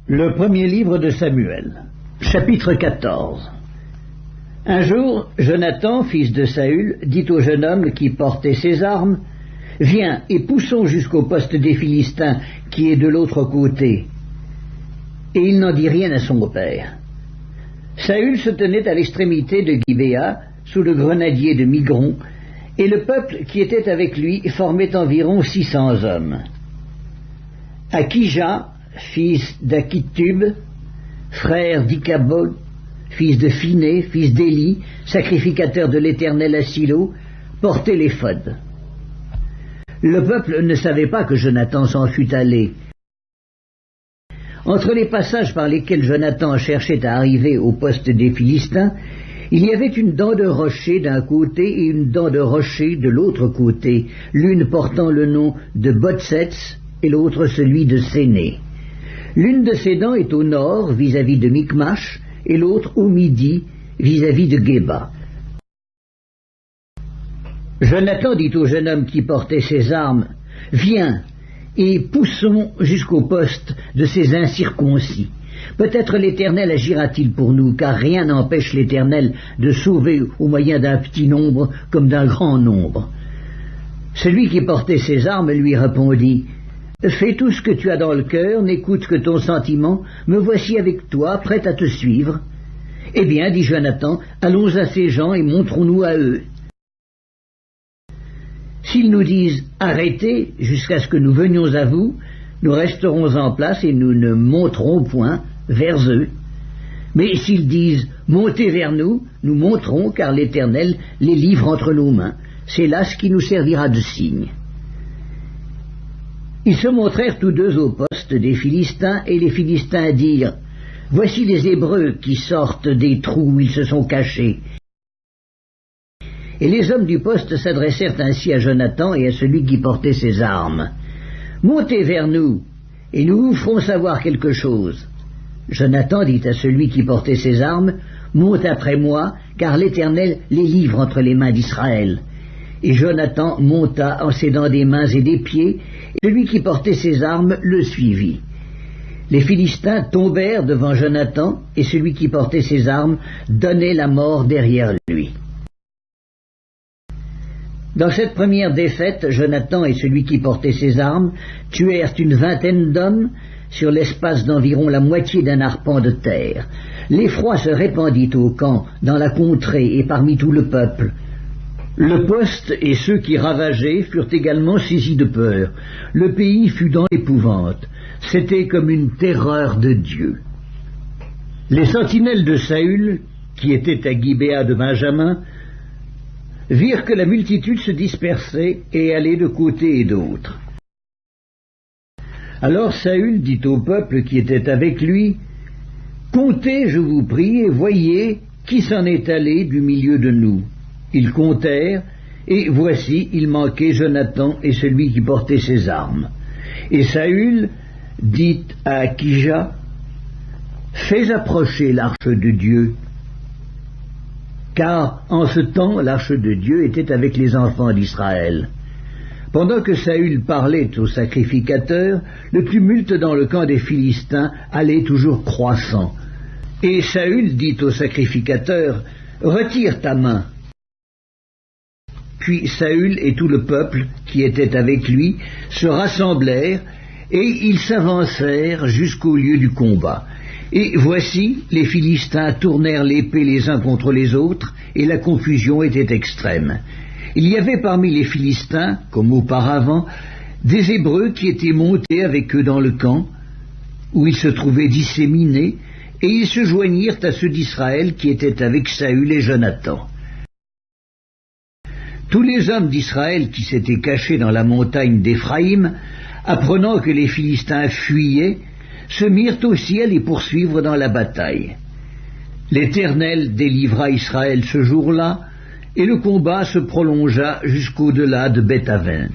Le premier livre de Samuel, chapitre 14. Un jour, Jonathan, fils de Saül, dit au jeune homme qui portait ses armes, « Viens et poussons jusqu'au poste des Philistins qui est de l'autre côté. » Et il n'en dit rien à son père. Saül se tenait à l'extrémité de Gibéa, sous le grenadier de Migron, et le peuple qui était avec lui formait environ 600 hommes. Akija, fils d'Akitub, frère d'Ikabod, fils de Phiné, fils d'Éli, sacrificateur de l'Éternel à Silo, portait l'éphod. Le peuple ne savait pas que Jonathan s'en fût allé. Entre les passages par lesquels Jonathan cherchait à arriver au poste des Philistins, il y avait une dent de rocher d'un côté et une dent de rocher de l'autre côté, l'une portant le nom de Botsets et l'autre celui de Séné. L'une de ces dents est au nord, vis-à-vis de Micmash, et l'autre au midi, vis-à-vis de Géba. Jonathan dit au jeune homme qui portait ses armes, « Viens, et poussons jusqu'au poste de ces incirconcis. Peut-être l'Éternel agira-t-il pour nous, car rien n'empêche l'Éternel de sauver au moyen d'un petit nombre comme d'un grand nombre. » Celui qui portait ses armes lui répondit, « Fais tout ce que tu as dans le cœur, n'écoute que ton sentiment, me voici avec toi, prêt à te suivre. » Eh bien, dit Jonathan, allons à ces gens et montrons-nous à eux. S'ils nous disent « Arrêtez jusqu'à ce que nous venions à vous », nous resterons en place et nous ne monterons point vers eux. Mais s'ils disent « Montez vers nous », nous monterons, car l'Éternel les livre entre nos mains. C'est là ce qui nous servira de signe. Ils se montrèrent tous deux au poste des Philistins, et les Philistins dirent « Voici les Hébreux qui sortent des trous où ils se sont cachés. » Et les hommes du poste s'adressèrent ainsi à Jonathan et à celui qui portait ses armes. « Montez vers nous, et nous vous ferons savoir quelque chose. » Jonathan dit à celui qui portait ses armes, « Monte après moi, car l'Éternel les livre entre les mains d'Israël. » Et Jonathan monta en s'aidant des mains et des pieds, et celui qui portait ses armes le suivit. Les Philistins tombèrent devant Jonathan, et celui qui portait ses armes donnait la mort derrière lui. Dans cette première défaite, Jonathan et celui qui portait ses armes tuèrent une vingtaine d'hommes sur l'espace d'environ la moitié d'un arpent de terre. L'effroi se répandit au camp, dans la contrée et parmi tout le peuple. Le poste et ceux qui ravageaient furent également saisis de peur. Le pays fut dans l'épouvante. C'était comme une terreur de Dieu. Les sentinelles de Saül, qui étaient à Gibéa de Benjamin, virent que la multitude se dispersait et allait de côté et d'autre. Alors Saül dit au peuple qui était avec lui, « Comptez, je vous prie, et voyez qui s'en est allé du milieu de nous. » Ils comptèrent, et voici, il manquait Jonathan et celui qui portait ses armes. Et Saül dit à Akija, « Fais approcher l'arche de Dieu. » Car en ce temps, l'arche de Dieu était avec les enfants d'Israël. Pendant que Saül parlait au sacrificateur, le tumulte dans le camp des Philistins allait toujours croissant. Et Saül dit au sacrificateur, « Retire ta main. » Puis Saül et tout le peuple qui était avec lui se rassemblèrent, et ils s'avancèrent jusqu'au lieu du combat. Et voici, les Philistins tournèrent l'épée les uns contre les autres, et la confusion était extrême. Il y avait parmi les Philistins, comme auparavant, des Hébreux qui étaient montés avec eux dans le camp, où ils se trouvaient disséminés, et ils se joignirent à ceux d'Israël qui étaient avec Saül et Jonathan. Tous les hommes d'Israël qui s'étaient cachés dans la montagne d'Éphraïm, apprenant que les Philistins fuyaient, se mirent aussi à les poursuivre dans la bataille. L'Éternel délivra Israël ce jour-là, et le combat se prolongea jusqu'au-delà de Beth-Aven.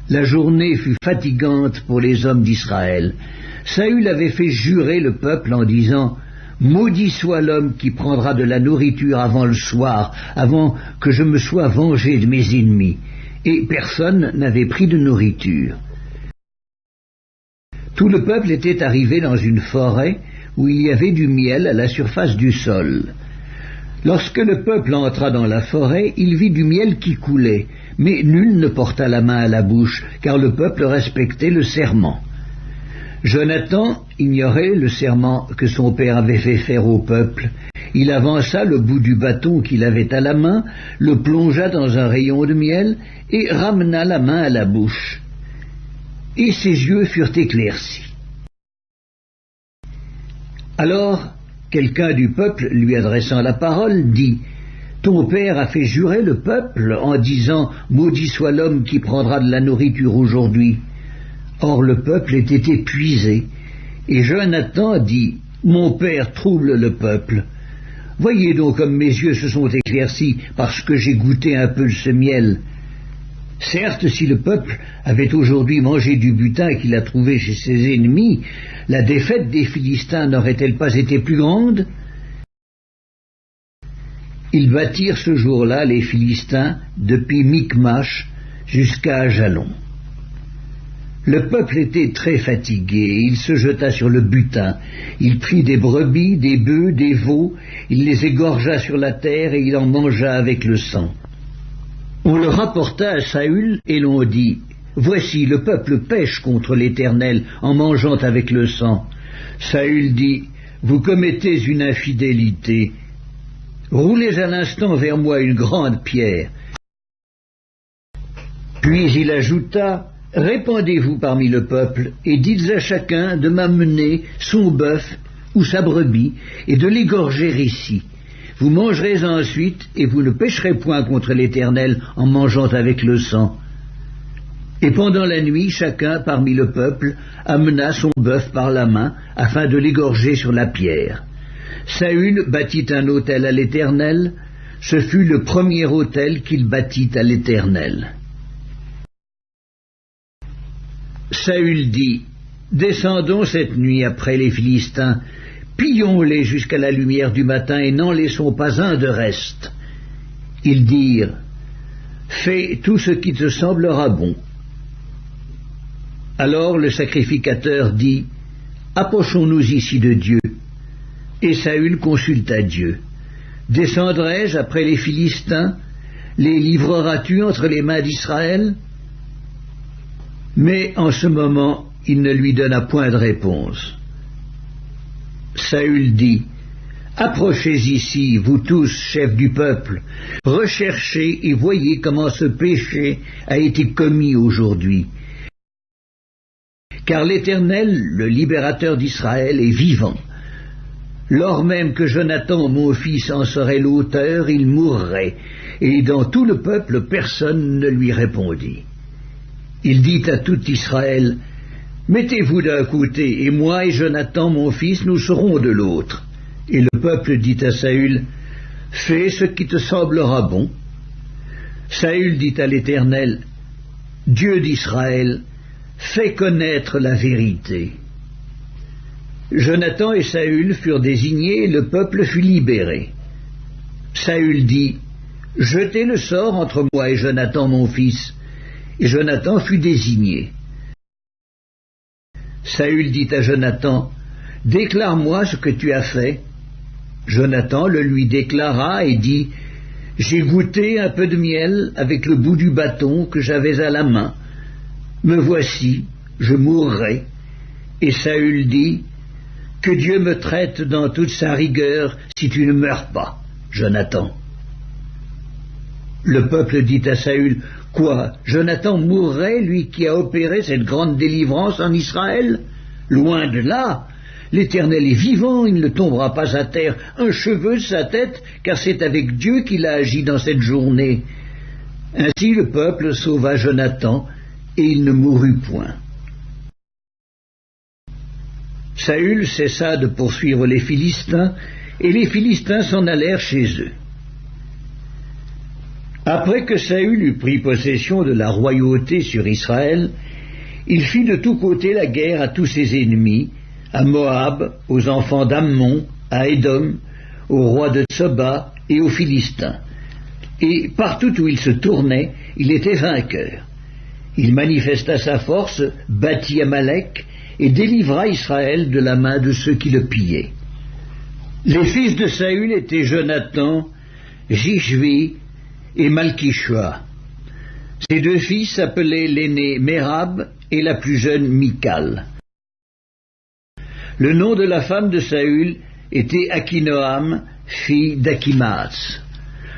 La journée fut fatigante pour les hommes d'Israël. Saül avait fait jurer le peuple en disant « Maudit soit l'homme qui prendra de la nourriture avant le soir, avant que je me sois vengé de mes ennemis. » Et personne n'avait pris de nourriture. Tout le peuple était arrivé dans une forêt où il y avait du miel à la surface du sol. Lorsque le peuple entra dans la forêt, il vit du miel qui coulait, mais nul ne porta la main à la bouche, car le peuple respectait le serment. Jonathan ignorait le serment que son père avait fait faire au peuple. Il avança le bout du bâton qu'il avait à la main, le plongea dans un rayon de miel et ramena la main à la bouche. Et ses yeux furent éclaircis. Alors, quelqu'un du peuple, lui adressant la parole, dit « Ton père a fait jurer le peuple en disant « Maudit soit l'homme qui prendra de la nourriture aujourd'hui ». Or le peuple était épuisé, et Jonathan dit « Mon père trouble le peuple. Voyez donc comme mes yeux se sont éclaircis parce que j'ai goûté un peu de ce miel. Certes, si le peuple avait aujourd'hui mangé du butin qu'il a trouvé chez ses ennemis, la défaite des Philistins n'aurait-elle pas été plus grande ?» Ils battirent ce jour-là les Philistins depuis Michmash jusqu'à Ajalon. Le peuple était très fatigué, il se jeta sur le butin. Il prit des brebis, des bœufs, des veaux, il les égorgea sur la terre et il en mangea avec le sang. On le rapporta à Saül et l'on dit « Voici, le peuple pêche contre l'Éternel en mangeant avec le sang. » Saül dit « Vous commettez une infidélité. Roulez à l'instant vers moi une grande pierre. » Puis il ajouta « Répandez-vous parmi le peuple, et dites à chacun de m'amener son bœuf ou sa brebis, et de l'égorger ici. Vous mangerez ensuite, et vous ne pécherez point contre l'Éternel en mangeant avec le sang. » Et pendant la nuit, chacun parmi le peuple amena son bœuf par la main, afin de l'égorger sur la pierre. Saül bâtit un autel à l'Éternel, ce fut le premier autel qu'il bâtit à l'Éternel. Saül dit, « Descendons cette nuit après les Philistins, pillons-les jusqu'à la lumière du matin et n'en laissons pas un de reste. » Ils dirent, « Fais tout ce qui te semblera bon. » Alors le sacrificateur dit, « Approchons-nous ici de Dieu. » Et Saül consulta Dieu. « Descendrai-je après les Philistins? Les livreras-tu entre les mains d'Israël » Mais en ce moment, il ne lui donna point de réponse. Saül dit, « Approchez ici, vous tous, chefs du peuple, recherchez et voyez comment ce péché a été commis aujourd'hui. Car l'Éternel, le libérateur d'Israël, est vivant. Lors même que Jonathan, mon fils, en serait l'auteur, il mourrait, et dans tout le peuple personne ne lui répondit. Il dit à tout Israël, « Mettez-vous d'un côté, et moi et Jonathan, mon fils, nous serons de l'autre. » Et le peuple dit à Saül, « Fais ce qui te semblera bon. » Saül dit à l'Éternel, « Dieu d'Israël, fais connaître la vérité. » Jonathan et Saül furent désignés, et le peuple fut libéré. Saül dit, « Jetez le sort entre moi et Jonathan, mon fils. » Et Jonathan fut désigné. Saül dit à Jonathan, « Déclare-moi ce que tu as fait. » Jonathan le lui déclara et dit, « J'ai goûté un peu de miel avec le bout du bâton que j'avais à la main. Me voici, je mourrai. » Et Saül dit, « Que Dieu me traite dans toute sa rigueur si tu ne meurs pas, Jonathan. » Le peuple dit à Saül, « Quoi, Jonathan mourrait, lui qui a opéré cette grande délivrance en Israël? Loin de là, l'Éternel est vivant, il ne tombera pas à terre un cheveu de sa tête, car c'est avec Dieu qu'il a agi dans cette journée. » Ainsi le peuple sauva Jonathan, et il ne mourut point. Saül cessa de poursuivre les Philistins, et les Philistins s'en allèrent chez eux. Après que Saül eut pris possession de la royauté sur Israël, il fit de tous côtés la guerre à tous ses ennemis, à Moab, aux enfants d'Ammon, à Édom, au roi de Tsoba et aux Philistins. Et partout où il se tournait, il était vainqueur. Il manifesta sa force, battit Amalek, et délivra Israël de la main de ceux qui le pillaient. Les fils de Saül étaient Jonathan, Jishvi et Malkishua. Ces deux fils s'appelaient l'aîné Mérab et la plus jeune Michal. Le nom de la femme de Saül était Akinoam, fille d'Akimaas.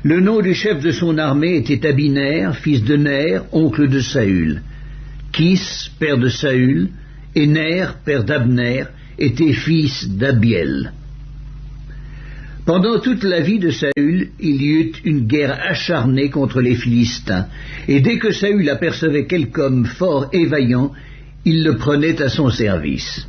Le nom du chef de son armée était Abiner, fils de Ner, oncle de Saül. Kis, père de Saül, et Ner, père d'Abner, étaient fils d'Abiel. Pendant toute la vie de Saül, il y eut une guerre acharnée contre les Philistins, et dès que Saül apercevait quelque homme fort et vaillant, il le prenait à son service.